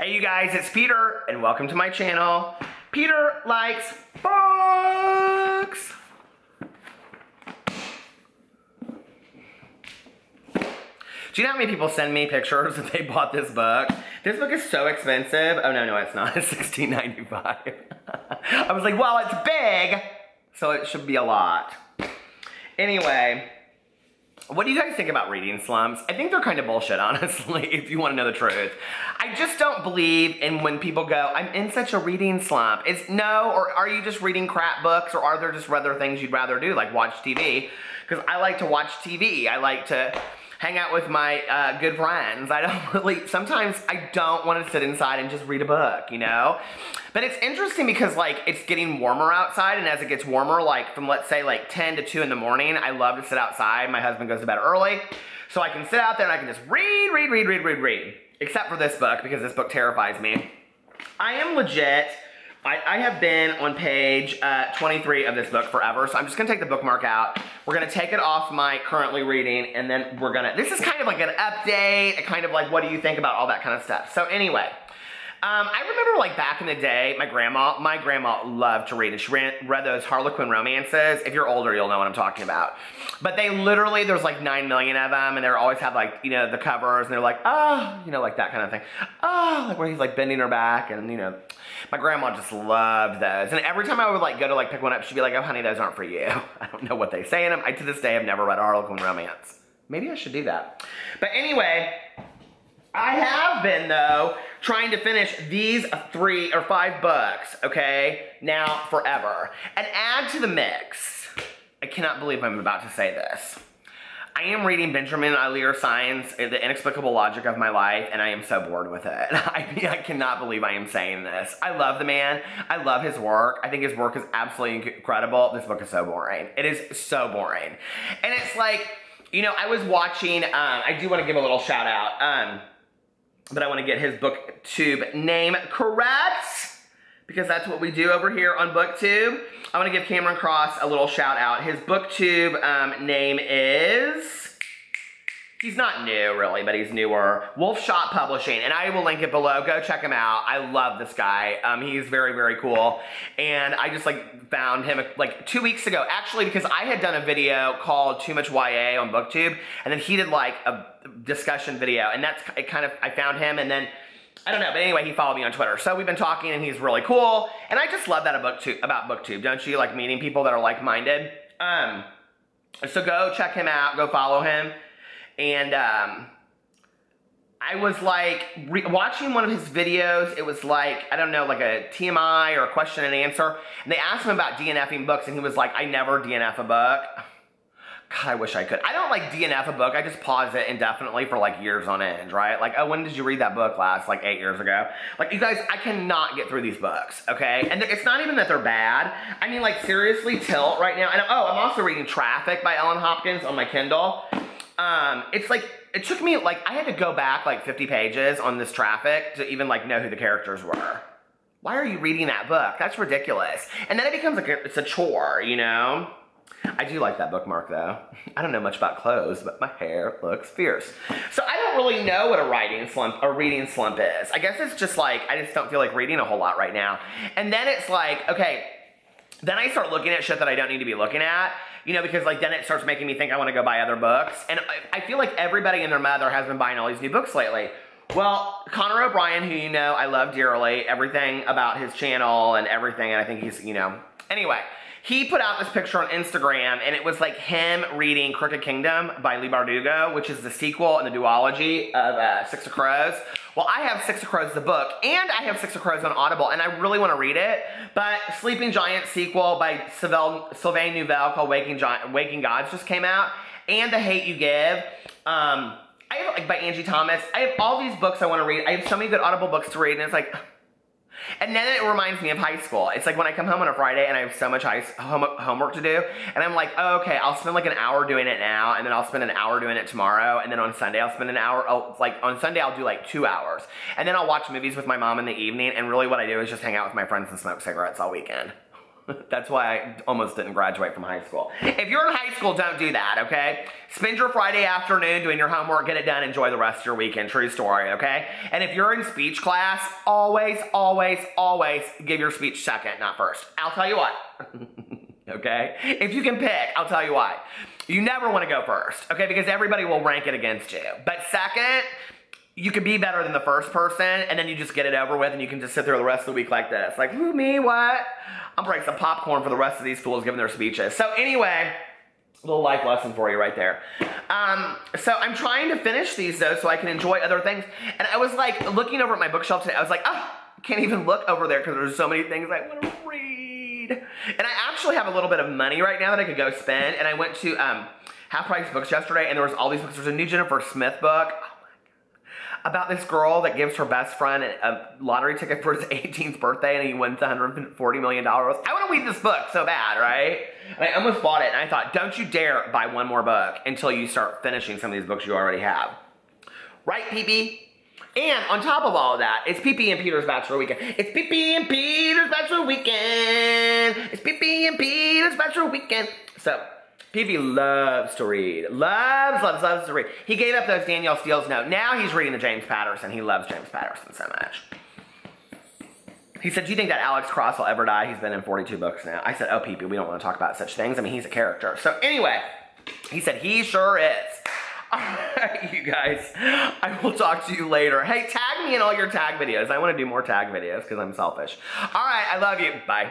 Hey you guys, it's Peter, and welcome to my channel. Peter likes books. Do you know how many people send me pictures that they bought this book? This book is so expensive. Oh no, it's not. It's $16.95. I was like, well, it's big, so it should be a lot. Anyway, what do you guys think about reading slumps? I think they're kind of bullshit, honestly, if you want to know the truth. I just don't believe in when people go, I'm in such a reading slump. It's no, or are you just reading crap books, or are there just other things you'd rather do, like watch TV? Because I like to watch TV. I like to hang out with my good friends. I don't really, sometimes I don't want to sit inside and just read a book, you know? But it's interesting because like it's getting warmer outside, and as it gets warmer, like from let's say like 10 to 2 in the morning, I love to sit outside. My husband goes to bed early, so I can sit out there and I can just read. Except for this book, because this book terrifies me. I am legit, I have been on page 23 of this book forever, so I'm just gonna take the bookmark out. We're gonna take it off my currently reading, and then we're gonna, this is kind of like an update, kind of like what do you think about all that kind of stuff. So anyway, I remember like back in the day, my grandma loved to read, and she read those Harlequin Romances. If you're older, you'll know what I'm talking about. But they literally, there's like 9 million of them, and they always have like, you know, the covers, and they're like, oh, you know, like that kind of thing. Oh, like where he's like bending her back, and you know, my grandma just loved those. And every time I would like go to like pick one up, she'd be like, oh honey, those aren't for you. I don't know what they say in them. I, to this day, have never read a Harlequin Romance. Maybe I should do that. But anyway, I have been, though, trying to finish these 3 or 5 books, okay, now forever, and add to the mix. I cannot believe I'm about to say this. I am reading Benjamin Alire Science, The Inexplicable Logic of My Life, and I am so bored with it. I cannot believe I am saying this. I love the man. I love his work. I think his work is absolutely incredible. This book is so boring. It is so boring. And it's like, you know, I was watching, I do want to give a little shout out, but I want to get his BookTube name correct, because that's what we do over here on BookTube. I want to give Cameron Cross a little shout out. His BookTube name is, he's not new really, but he's newer, Wolf Shot Publishing, and I will link it below. Go check him out. I love this guy. He's very, very cool, and I just like found him like 2 weeks ago, actually, because I had done a video called Too Much YA on BookTube, and then he did like a discussion video, and that's it kind of, I found him, and then I don't know, but anyway, he followed me on Twitter, so we've been talking, and he's really cool, and I just love that about BookTube, don't you? Like meeting people that are like-minded. So go check him out, go follow him, and I was like watching one of his videos. It was like, I don't know, like a TMI or a question and answer, and they asked him about DNFing books, and he was like, I never DNF a book. God, I wish I could. I don't like DNF a book. I just pause it indefinitely for like years on end, right? Like, oh, when did you read that book last? Like 8 years ago. Like, you guys, I cannot get through these books, okay? And it's not even that they're bad. I mean, like, seriously, Tilt right now. And oh, I'm also reading Traffic by Ellen Hopkins on my Kindle. It's like, it took me, like, I had to go back like 50 pages on this Traffic to even like know who the characters were. Why are you reading that book? That's ridiculous. And then it becomes like it's a chore, you know? I do like that bookmark though. I don't know much about clothes, but my hair looks fierce. So I don't really know what a reading slump is. I guess it's just like, I just don't feel like reading a whole lot right now. And then it's like, okay, then I start looking at shit that I don't need to be looking at, you know, because like then it starts making me think I want to go buy other books. And I feel like everybody and their mother has been buying all these new books lately. Well, Connor O'Brien, who you know I love dearly, everything about his channel and everything, and I think he's, you know, anyway. He put out this picture on Instagram, and it was like him reading Crooked Kingdom by Leigh Bardugo, which is the sequel in the duology of Six of Crows. Well, I have Six of Crows, the book, and I have Six of Crows on Audible, and I really want to read it, but Sleeping Giant sequel by Sylvain Neuvel called Waking Gods just came out, and The Hate You Give. I have, like, by Angie Thomas. I have all these books I want to read. I have so many good Audible books to read, and it's like, and then it reminds me of high school. It's like when I come home on a Friday and I have so much homework to do, and I'm like, oh, okay, I'll spend like an hour doing it now, and then I'll spend an hour doing it tomorrow, and then on Sunday I'll spend an hour, like on Sunday I'll do like 2 hours, and then I'll watch movies with my mom in the evening, and really what I do is just hang out with my friends and smoke cigarettes all weekend. That's why I almost didn't graduate from high school. If you're in high school, don't do that, okay? Spend your Friday afternoon doing your homework, get it done, enjoy the rest of your weekend. True story, okay? And if you're in speech class, always, always, always give your speech second, not first. I'll tell you what. Okay? If you can pick, I'll tell you why. You never want to go first, okay? Because everybody will rank it against you. But second, you could be better than the first person, and then you just get it over with, and you can just sit there the rest of the week like this. Like, who, me, what? I'm breaking some popcorn for the rest of these fools giving their speeches. So anyway, a little life lesson for you right there. So I'm trying to finish these, though, so I can enjoy other things. And I was, like, looking over at my bookshelf today. I was like, oh, I can't even look over there because there's so many things I want to read. And I actually have a little bit of money right now that I could go spend. And I went to Half Price Books yesterday, and there was all these books. There's a new Jennifer Smith book about this girl that gives her best friend a lottery ticket for his 18th birthday, and he wins $140 million. I want to read this book so bad, right? And I almost bought it, and I thought, don't you dare buy one more book until you start finishing some of these books you already have. Right, PP? And on top of all of that, it's PP and Peter's Bachelor Weekend. It's PP and Peter's Bachelor Weekend. It's PP and Peter's Bachelor Weekend. So, PP loves to read. Loves to read. He gave up those Danielle Steele's notes. Now he's reading the James Patterson. He loves James Patterson so much. He said, do you think that Alex Cross will ever die? He's been in 42 books now. I said, oh, PP, we don't want to talk about such things. I mean, he's a character. So anyway, he said, he sure is. All right, you guys. I will talk to you later. Hey, tag me in all your tag videos. I want to do more tag videos because I'm selfish. All right, I love you. Bye.